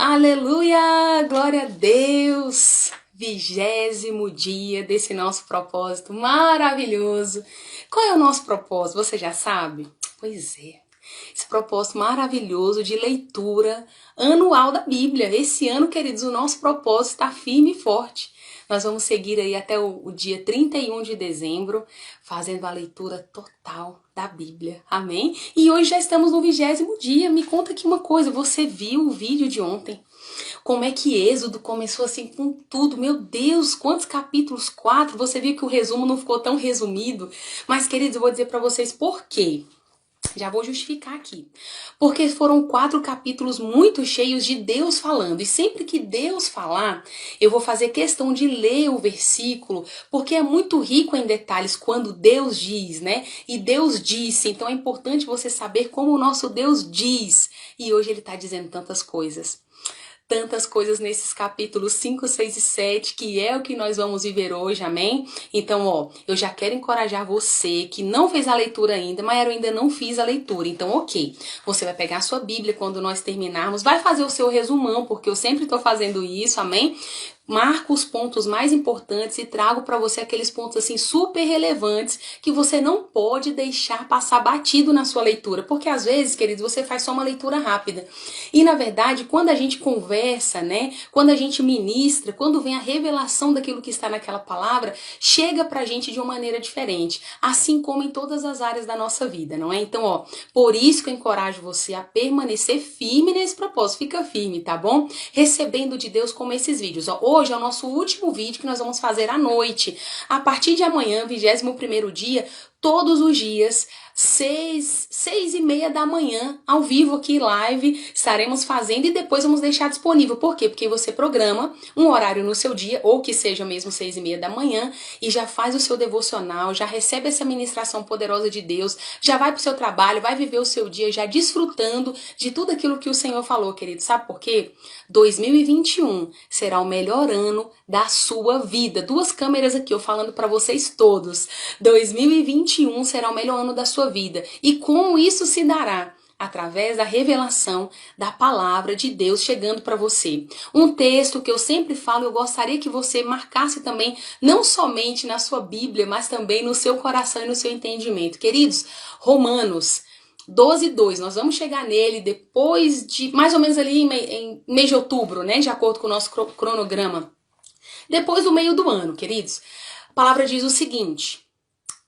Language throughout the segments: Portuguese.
Aleluia! Glória a Deus! 20º dia desse nosso propósito maravilhoso. Qual é o nosso propósito? Você já sabe? Pois é. Esse propósito maravilhoso de leitura anual da Bíblia. Esse ano, queridos, o nosso propósito está firme e forte. Nós vamos seguir aí até o dia 31 de dezembro, fazendo a leitura total da Bíblia. Amém? E hoje já estamos no 20º dia. Me conta aqui uma coisa, você viu o vídeo de ontem? Como é que Êxodo começou assim com tudo? Meu Deus, quantos capítulos? 4. Você viu que o resumo não ficou tão resumido? Mas, queridos, eu vou dizer para vocês por quê. Já vou justificar aqui. Porque foram 4 capítulos muito cheios de Deus falando. E sempre que Deus falar, eu vou fazer questão de ler o versículo, porque é muito rico em detalhes quando Deus diz, né? E Deus disse. Então é importante você saber como o nosso Deus diz. E hoje ele está dizendo tantas coisas. Tantas coisas nesses capítulos 5, 6 e 7, que é o que nós vamos viver hoje, amém? Então, eu já quero encorajar você que não fez a leitura ainda, mas eu ainda não fiz a leitura. Então, ok, você vai pegar a sua Bíblia quando nós terminarmos, vai fazer o seu resumão, porque eu sempre estou fazendo isso, amém? Marco os pontos mais importantes e trago para você aqueles pontos assim super relevantes que você não pode deixar passar batido na sua leitura. Porque às vezes, queridos, você faz só uma leitura rápida. E na verdade, quando a gente conversa, né? Quando a gente ministra, quando vem a revelação daquilo que está naquela palavra, chega pra gente de uma maneira diferente. Assim como em todas as áreas da nossa vida, não é? Então, por isso que eu encorajo você a permanecer firme nesse propósito. Fica firme, tá bom? Recebendo de Deus como esses vídeos. Hoje é o nosso último vídeo que nós vamos fazer à noite. A partir de amanhã, 21º dia, todos os dias, 6h30 da manhã, ao vivo aqui, live, estaremos fazendo e depois vamos deixar disponível. Por quê? Porque você programa um horário no seu dia, ou que seja mesmo 6h30 da manhã, e já faz o seu devocional, já recebe essa ministração poderosa de Deus, já vai pro seu trabalho, vai viver o seu dia já desfrutando de tudo aquilo que o Senhor falou, querido. Sabe por quê? 2021 será o melhor ano da sua vida. 2 câmeras aqui, eu falando para vocês todos. 2021 será o melhor ano da sua vida. E como isso se dará? Através da revelação da palavra de Deus chegando para você. Um texto que eu sempre falo, eu gostaria que você marcasse também, não somente na sua Bíblia, mas também no seu coração e no seu entendimento. Queridos, Romanos 12:2, nós vamos chegar nele depois de, mais ou menos ali em mês de outubro, né? De acordo com o nosso cronograma. Depois do meio do ano, queridos. A palavra diz o seguinte: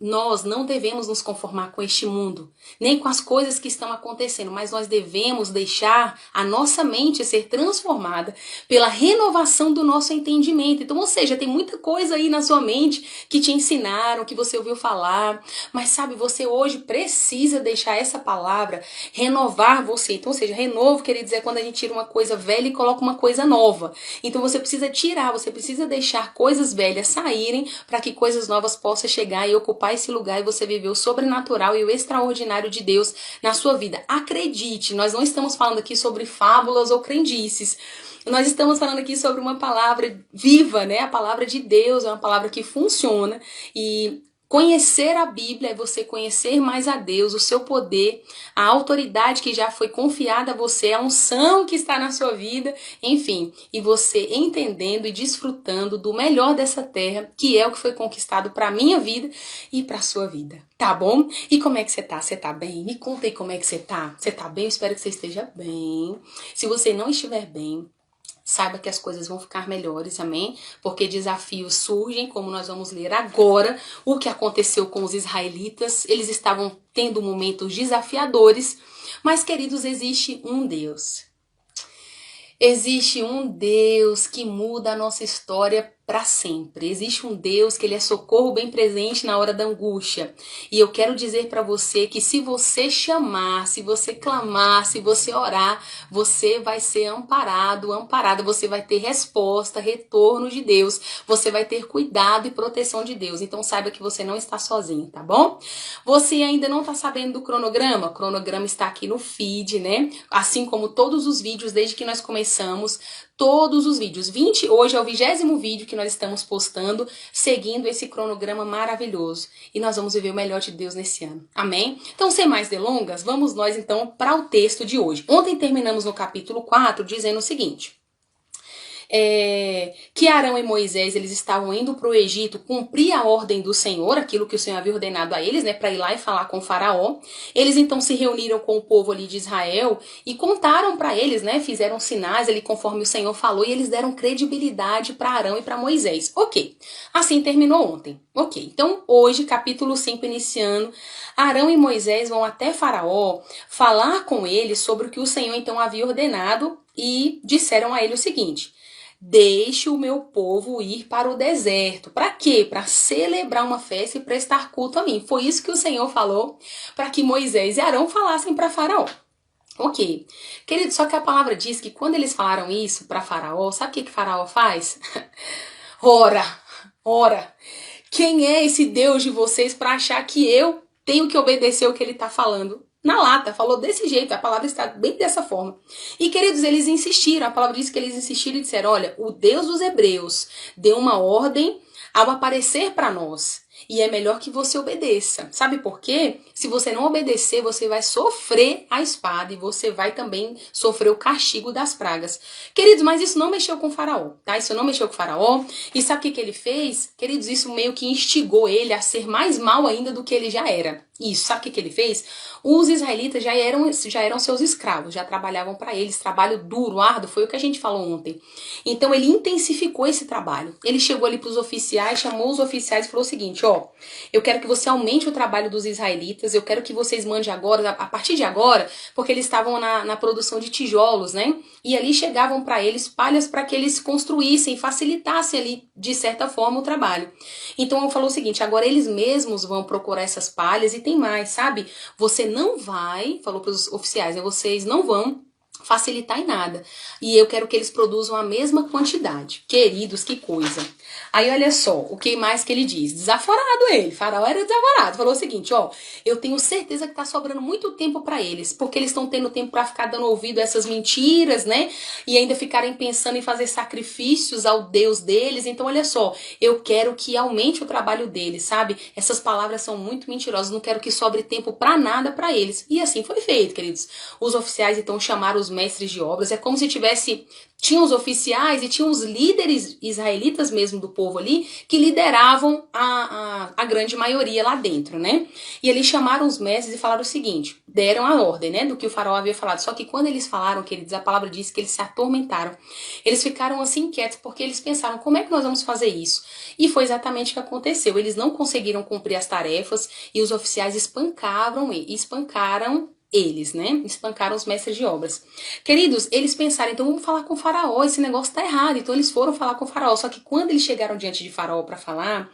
nós não devemos nos conformar com este mundo, nem com as coisas que estão acontecendo, mas nós devemos deixar a nossa mente ser transformada pela renovação do nosso entendimento. Então, ou seja, tem muita coisa aí na sua mente que te ensinaram, que você ouviu falar, mas sabe, você hoje precisa deixar essa palavra renovar você. Então, ou seja, renovo quer dizer quando a gente tira uma coisa velha e coloca uma coisa nova. Então, você precisa tirar, você precisa deixar coisas velhas saírem para que coisas novas possam chegar e ocupar esse lugar e você viver o sobrenatural e o extraordinário de Deus na sua vida. Acredite, nós não estamos falando aqui sobre fábulas ou crendices. Nós estamos falando aqui sobre uma palavra viva, né? A palavra de Deus é uma palavra que funciona e conhecer a Bíblia é você conhecer mais a Deus, o seu poder, a autoridade que já foi confiada a você, a unção que está na sua vida, enfim, e você entendendo e desfrutando do melhor dessa terra, que é o que foi conquistado para a minha vida e para a sua vida, tá bom? E como é que você tá? Você tá bem? Me conta aí como é que você tá. Você tá bem? Eu espero que você esteja bem. Se você não estiver bem, saiba que as coisas vão ficar melhores, amém? Porque desafios surgem, como nós vamos ler agora, o que aconteceu com os israelitas. Eles estavam tendo momentos desafiadores, mas, queridos, existe um Deus. Existe um Deus que muda a nossa história para sempre. Existe um Deus que ele é socorro bem presente na hora da angústia. E eu quero dizer para você que se você chamar, se você clamar, se você orar, você vai ser amparado, amparada, você vai ter resposta, retorno de Deus, você vai ter cuidado e proteção de Deus. Então saiba que você não está sozinho, tá bom? Você ainda não está sabendo do cronograma? O cronograma está aqui no feed, né? Assim como todos os vídeos desde que nós começamos, todos os vídeos. Hoje é o 20º vídeo que nós estamos postando, seguindo esse cronograma maravilhoso. E nós vamos viver o melhor de Deus nesse ano. Amém? Então, sem mais delongas, vamos nós então para o texto de hoje. Ontem terminamos no capítulo 4, dizendo o seguinte. Que Arão e Moisés, eles estavam indo para o Egito cumprir a ordem do Senhor, aquilo que o Senhor havia ordenado a eles, né, para ir lá e falar com o faraó. Eles então se reuniram com o povo ali de Israel e contaram para eles, né, fizeram sinais ali conforme o Senhor falou e eles deram credibilidade para Arão e para Moisés. Ok, assim terminou ontem. Ok, então hoje, capítulo 5 iniciando, Arão e Moisés vão até Faraó falar com ele sobre o que o Senhor então havia ordenado e disseram a ele o seguinte: deixe o meu povo ir para o deserto. Para quê? Para celebrar uma festa e prestar culto a mim. Foi isso que o Senhor falou para que Moisés e Arão falassem para Faraó. Ok. Querido, só que a palavra diz que quando eles falaram isso para Faraó, sabe o que Faraó faz? Ora. Quem é esse Deus de vocês para achar que eu tenho que obedecer o que ele está falando? Na lata, falou desse jeito, a palavra está bem dessa forma. E queridos, eles insistiram, a palavra diz que eles insistiram e disseram: olha, o Deus dos Hebreus deu uma ordem ao aparecer para nós. E é melhor que você obedeça. Sabe por quê? Se você não obedecer, você vai sofrer a espada e você vai também sofrer o castigo das pragas. Queridos, mas isso não mexeu com o Faraó, tá? Isso não mexeu com o Faraó. E sabe o que ele fez? Queridos, isso meio que instigou ele a ser mais mal ainda do que ele já era. Isso, sabe o que ele fez? Os israelitas já eram seus escravos, já trabalhavam para eles, trabalho duro, árduo, foi o que a gente falou ontem. Então ele intensificou esse trabalho. Ele chegou ali para os oficiais, chamou os oficiais e falou o seguinte: ó, eu quero que você aumente o trabalho dos israelitas, eu quero que vocês mandem agora, a partir de agora, porque eles estavam na produção de tijolos, né? E ali chegavam para eles palhas para que eles construíssem, facilitassem ali, de certa forma, o trabalho. Então ele falou o seguinte: agora eles mesmos vão procurar essas palhas e tem mais, sabe? Você não vai, falou para os oficiais, né? Vocês não vão facilitar em nada. E eu quero que eles produzam a mesma quantidade. Queridos, que coisa. Aí olha só, o que mais que ele diz? Desaforado ele, Faraó era desaforado. Falou o seguinte: ó, eu tenho certeza que tá sobrando muito tempo para eles, porque eles estão tendo tempo para ficar dando ouvido a essas mentiras, né? E ainda ficarem pensando em fazer sacrifícios ao Deus deles. Então olha só, eu quero que aumente o trabalho deles, sabe? Essas palavras são muito mentirosas, não quero que sobre tempo para nada para eles. E assim foi feito, queridos. Os oficiais então chamaram os mestres de obras, é como se tinham os oficiais e tinham os líderes israelitas mesmo do povo ali, que lideravam a grande maioria lá dentro, né? E eles chamaram os mestres e falaram o seguinte, deram a ordem, né, do que o faraó havia falado. Só que quando eles falaram, queridos, a palavra diz que eles se atormentaram. Eles ficaram assim inquietos, porque eles pensaram: como é que nós vamos fazer isso? E foi exatamente o que aconteceu. Eles não conseguiram cumprir as tarefas e os oficiais espancaram eles, né? Espancaram os mestres de obras. Queridos, eles pensaram: então vamos falar com o faraó, esse negócio tá errado. Então eles foram falar com o faraó. Só que quando eles chegaram diante de faraó para falar,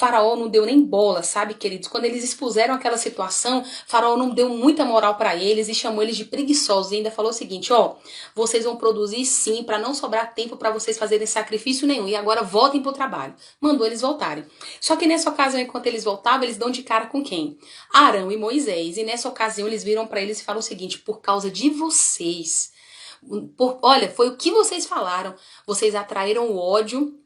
Faraó não deu nem bola, sabe, queridos? Quando eles expuseram aquela situação, Faraó não deu muita moral para eles e chamou eles de preguiçosos. E ainda falou o seguinte: ó, vocês vão produzir sim, para não sobrar tempo para vocês fazerem sacrifício nenhum. E agora voltem pro trabalho. Mandou eles voltarem. Só que nessa ocasião, enquanto eles voltavam, eles dão de cara com quem? Arão e Moisés. E nessa ocasião, eles viram para eles e falam o seguinte: por causa de vocês, olha, foi o que vocês falaram. Vocês atraíram o ódio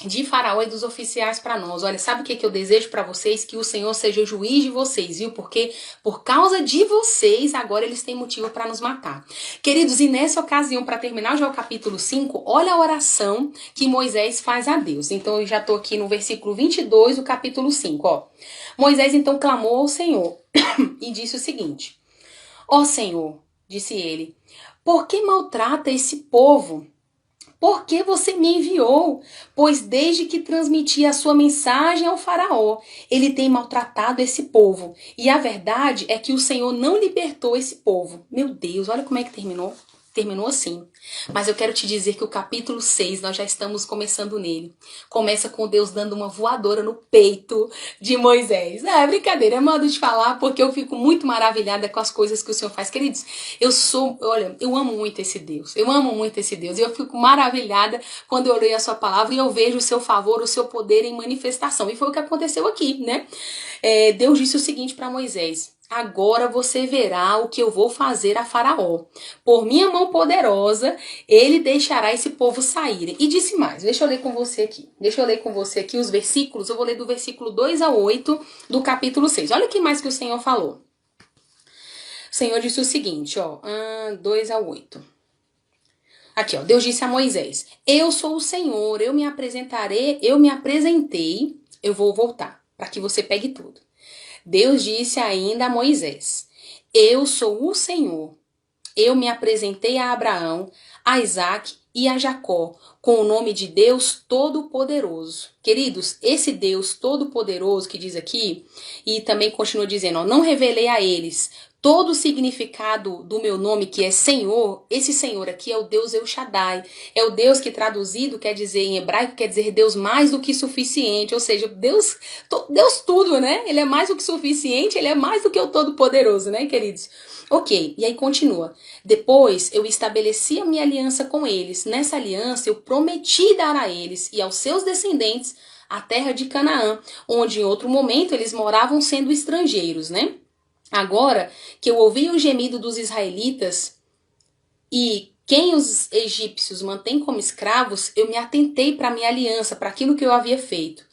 de Faraó e dos oficiais para nós. Olha, sabe o que eu desejo para vocês? Que o Senhor seja o juiz de vocês, viu? Porque por causa de vocês, agora eles têm motivo para nos matar. Queridos, e nessa ocasião, para terminar já o capítulo 5, olha a oração que Moisés faz a Deus. Então, eu já estou aqui no versículo 22 do capítulo 5, ó. Moisés, então, clamou ao Senhor e disse o seguinte: ó Senhor, disse ele, por que maltrata esse povo? Por que você me enviou? Pois desde que transmiti a sua mensagem ao faraó, ele tem maltratado esse povo. E a verdade é que o Senhor não libertou esse povo. Meu Deus, olha como é que terminou. Terminou assim. Mas eu quero te dizer que o capítulo 6, nós já estamos começando nele. Começa com Deus dando uma voadora no peito de Moisés. É brincadeira, é modo de falar, porque eu fico muito maravilhada com as coisas que o Senhor faz. Queridos, eu amo muito esse Deus. Eu amo muito esse Deus. E eu fico maravilhada quando eu leio a sua palavra e eu vejo o seu favor, o seu poder em manifestação. E foi o que aconteceu aqui, né? Deus disse o seguinte para Moisés: agora você verá o que eu vou fazer a Faraó. Por minha mão poderosa, ele deixará esse povo sair. E disse mais, deixa eu ler com você aqui. Deixa eu ler com você aqui os versículos. Eu vou ler do versículo 2 a 8 do capítulo 6. Olha o que mais que o Senhor falou. O Senhor disse o seguinte, ó, 2 a 8. Aqui, ó, Deus disse a Moisés, eu sou o Senhor, eu me apresentei, eu vou voltar, para que você pegue tudo. Deus disse ainda a Moisés, eu sou o Senhor, eu me apresentei a Abraão, a Isaac e a Jacó, com o nome de Deus Todo-Poderoso. Queridos, esse Deus Todo-Poderoso que diz aqui, e também continua dizendo, ó, não revelei a eles todo o significado do meu nome, que é Senhor. Esse Senhor aqui é o Deus El Shaddai. É o Deus que traduzido quer dizer, em hebraico, quer dizer Deus mais do que suficiente. Ou seja, Deus tudo, né? Ele é mais do que suficiente, ele é mais do que o Todo-Poderoso, né, queridos? Ok, e aí continua. Depois eu estabeleci a minha aliança com eles. Nessa aliança eu prometi dar a eles e aos seus descendentes a terra de Canaã, onde em outro momento eles moravam sendo estrangeiros, né? Agora que eu ouvi o gemido dos israelitas e quem os egípcios mantêm como escravos, eu me atentei para a minha aliança, para aquilo que eu havia feito.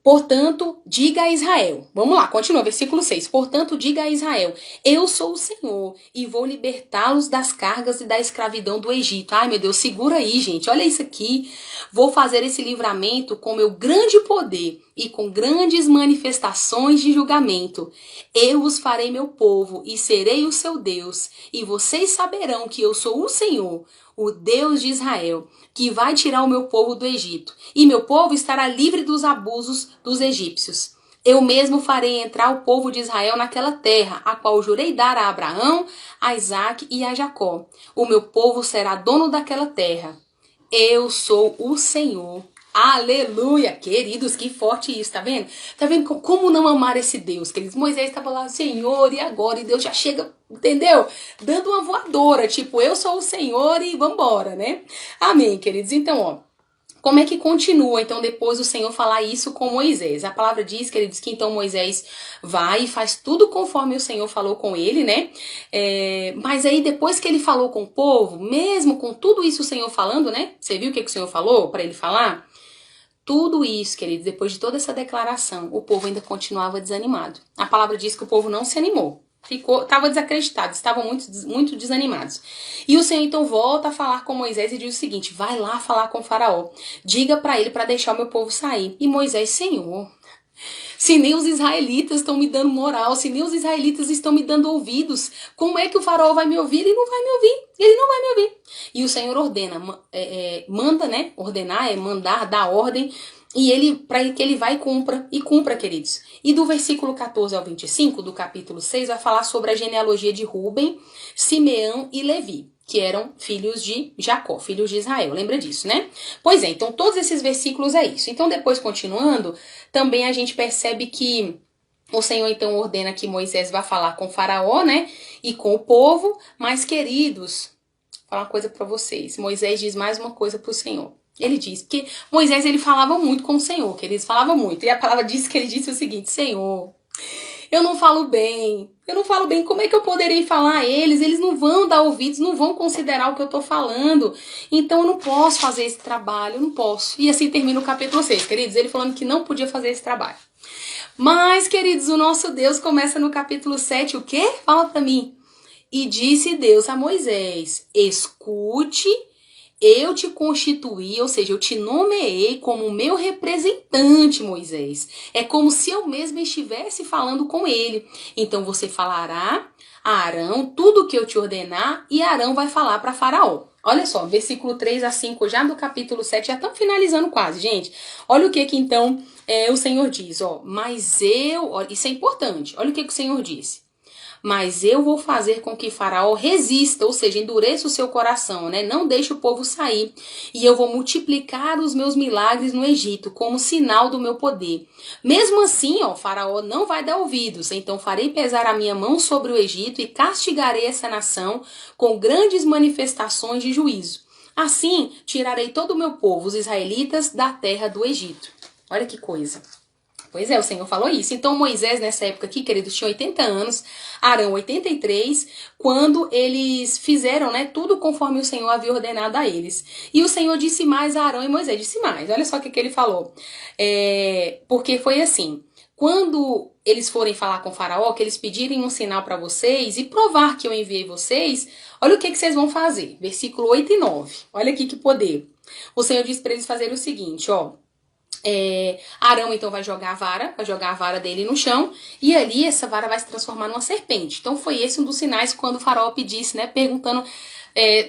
Portanto, diga a Israel. Vamos lá, continua, versículo 6. Portanto, diga a Israel, eu sou o Senhor e vou libertá-los das cargas e da escravidão do Egito. Ai, meu Deus, segura aí, gente. Olha isso aqui. Vou fazer esse livramento com meu grande poder e com grandes manifestações de julgamento. Eu os farei meu povo e serei o seu Deus. E vocês saberão que eu sou o Senhor, o Deus de Israel, que vai tirar o meu povo do Egito. E meu povo estará livre dos abusos dos egípcios. Eu mesmo farei entrar o povo de Israel naquela terra, a qual jurei dar a Abraão, a Isaac e a Jacó. O meu povo será dono daquela terra. Eu sou o Senhor. Aleluia! Queridos, que forte isso, tá vendo? Tá vendo como não amar esse Deus, queridos? Moisés estava lá, Senhor, e agora? E Deus já chega, entendeu? Dando uma voadora, tipo, eu sou o Senhor e vambora, né? Amém, queridos? Então, ó, como é que continua, então, depois do Senhor falar isso com Moisés? A palavra diz, queridos, que então Moisés vai e faz tudo conforme o Senhor falou com ele, né? Mas aí, depois que ele falou com o povo, mesmo com tudo isso o Senhor falando, né? Você viu o que o Senhor falou para ele falar? Tudo isso, queridos, depois de toda essa declaração, o povo ainda continuava desanimado. A palavra diz que o povo não se animou. Estava desacreditado, estavam muito desanimados. E o Senhor então volta a falar com Moisés e diz o seguinte, vai lá falar com o faraó, diga para ele para deixar o meu povo sair. E Moisés, Senhor, se nem os israelitas estão me dando moral, se nem os israelitas estão me dando ouvidos, como é que o faraó vai me ouvir? Ele não vai me ouvir, ele não vai me ouvir. E o Senhor ordena, manda, né? Ordenar é mandar, dar ordem, e ele, para que ele vá e cumpra, queridos. E do versículo 14 ao 25 do capítulo 6 vai falar sobre a genealogia de Rúben, Simeão e Levi, que eram filhos de Jacó, filhos de Israel. Lembra disso, né? Pois é, então todos esses versículos é isso. Então depois, continuando, também a gente percebe que o Senhor então ordena que Moisés vá falar com o faraó, né? E com o povo. Mas, queridos, vou falar uma coisa para vocês. Moisés diz mais uma coisa para o Senhor. Ele diz, porque Moisés ele falava muito com o Senhor, que eles falavam muito. E a palavra diz que ele disse o seguinte, Senhor, eu não falo bem, como é que eu poderei falar a eles? Eles não vão dar ouvidos, não vão considerar o que eu tô falando. Então eu não posso fazer esse trabalho, eu não posso. E assim termina o capítulo 6, queridos, ele falando que não podia fazer esse trabalho. Mas, queridos, o nosso Deus começa no capítulo 7, o quê? Fala pra mim. E disse Deus a Moisés, escute, eu te constituí, ou seja, eu te nomeei como meu representante, Moisés. É como se eu mesma estivesse falando com ele. Então você falará a Arão tudo o que eu te ordenar e Arão vai falar para Faraó. Olha só, versículo 3 a 5 já do capítulo 7, já estamos finalizando quase, gente. Olha o que então o Senhor diz, ó. Isso é importante, olha o que o Senhor disse. Mas eu vou fazer com que Faraó resista, ou seja, endureça o seu coração, né? Não deixe o povo sair. E eu vou multiplicar os meus milagres no Egito, como sinal do meu poder. Mesmo assim, ó, Faraó não vai dar ouvidos. Então farei pesar a minha mão sobre o Egito e castigarei essa nação com grandes manifestações de juízo. Assim, tirarei todo o meu povo, os israelitas, da terra do Egito. Olha que coisa. Pois é, o Senhor falou isso. Então Moisés, nessa época aqui, queridos, tinha 80 anos, Arão 83, quando eles fizeram, né, tudo conforme o Senhor havia ordenado a eles. E o Senhor disse mais a Arão e Moisés, disse mais. Olha só o que ele falou. Porque foi assim, quando eles forem falar com o faraó, que eles pedirem um sinal para vocês e provar que eu enviei vocês, olha o que vocês vão fazer. Versículo 8 e 9. Olha aqui que poder. O Senhor disse para eles fazerem o seguinte, ó. Arão então vai jogar a vara dele no chão, e ali essa vara vai se transformar numa serpente. Então foi esse um dos sinais quando o faraó pedisse, né, perguntando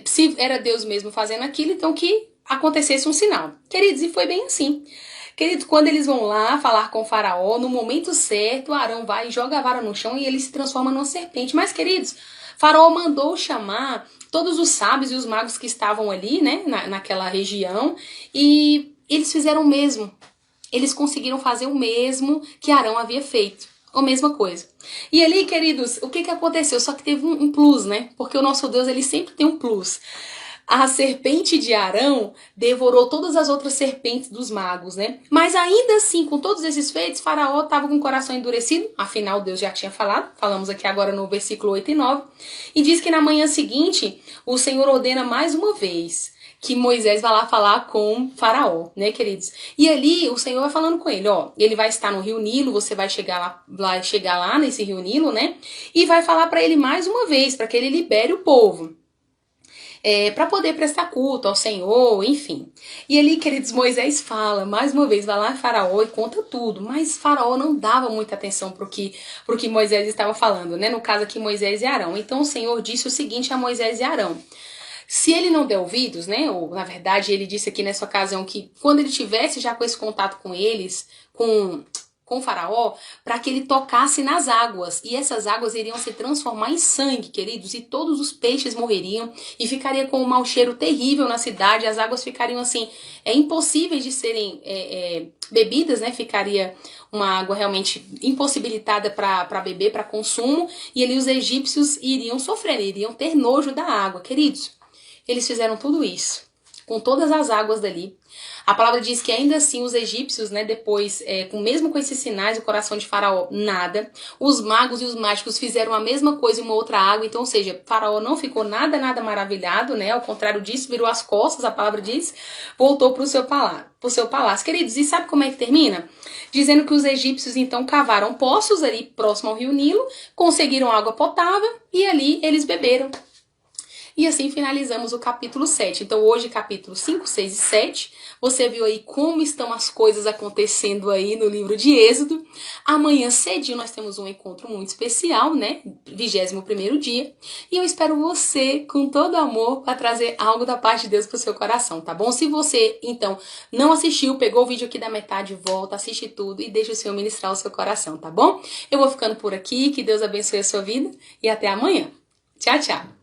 se era Deus mesmo fazendo aquilo, então que acontecesse um sinal. Queridos, e foi bem assim. Queridos, quando eles vão lá falar com o faraó, no momento certo, Arão vai e joga a vara no chão e ele se transforma numa serpente. Mas, queridos, faraó mandou chamar todos os sábios e os magos que estavam ali, né, naquela região, e eles fizeram o mesmo. Eles conseguiram fazer o mesmo que Arão havia feito. A mesma coisa. E ali, queridos, o que aconteceu? Só que teve um plus, né? Porque o nosso Deus, ele sempre tem um plus. A serpente de Arão devorou todas as outras serpentes dos magos, né? Mas ainda assim, com todos esses feitos, Faraó estava com o coração endurecido. Afinal, Deus já tinha falado. Falamos aqui agora no versículo 8 e 9. E diz que na manhã seguinte, o Senhor ordena mais uma vez que Moisés vai lá falar com Faraó, né, queridos? E ali o Senhor vai falando com ele, ó, ele vai estar no Rio Nilo, você vai chegar lá nesse Rio Nilo, né? E vai falar para ele mais uma vez, para que ele libere o povo. Para poder prestar culto ao Senhor, enfim. E ali, queridos, Moisés fala, mais uma vez, vai lá Faraó e conta tudo, mas Faraó não dava muita atenção pro que Moisés estava falando, né? No caso aqui, Moisés e Arão. Então o Senhor disse o seguinte a Moisés e Arão: se ele não der ouvidos, né, ou na verdade ele disse aqui nessa ocasião que quando ele tivesse já com esse contato com eles, com o faraó, para que ele tocasse nas águas, e essas águas iriam se transformar em sangue, queridos, e todos os peixes morreriam, e ficaria com um mau cheiro terrível na cidade, as águas ficariam assim, impossíveis de serem bebidas, né, ficaria uma água realmente impossibilitada para beber, para consumo, e ali os egípcios iriam sofrer, iriam ter nojo da água, queridos. Eles fizeram tudo isso, com todas as águas dali. A palavra diz que ainda assim os egípcios, né, depois, mesmo com esses sinais, o coração de Faraó, nada. Os magos e os mágicos fizeram a mesma coisa em uma outra água, então, ou seja, Faraó não ficou nada maravilhado, né, ao contrário disso, virou as costas, a palavra diz, voltou para o seu palácio. Queridos, e sabe como é que termina? Dizendo que os egípcios, então, cavaram poços ali próximo ao rio Nilo, conseguiram água potável e ali eles beberam. E assim finalizamos o capítulo 7. Então hoje, capítulo 5, 6 e 7, você viu aí como estão as coisas acontecendo aí no livro de Êxodo. Amanhã cedinho nós temos um encontro muito especial, né? 21º dia. E eu espero você com todo amor para trazer algo da parte de Deus para o seu coração, tá bom? Se você, então, não assistiu, pegou o vídeo aqui da metade, volta, assiste tudo e deixa o Senhor ministrar o seu coração, tá bom? Eu vou ficando por aqui, que Deus abençoe a sua vida e até amanhã. Tchau, tchau!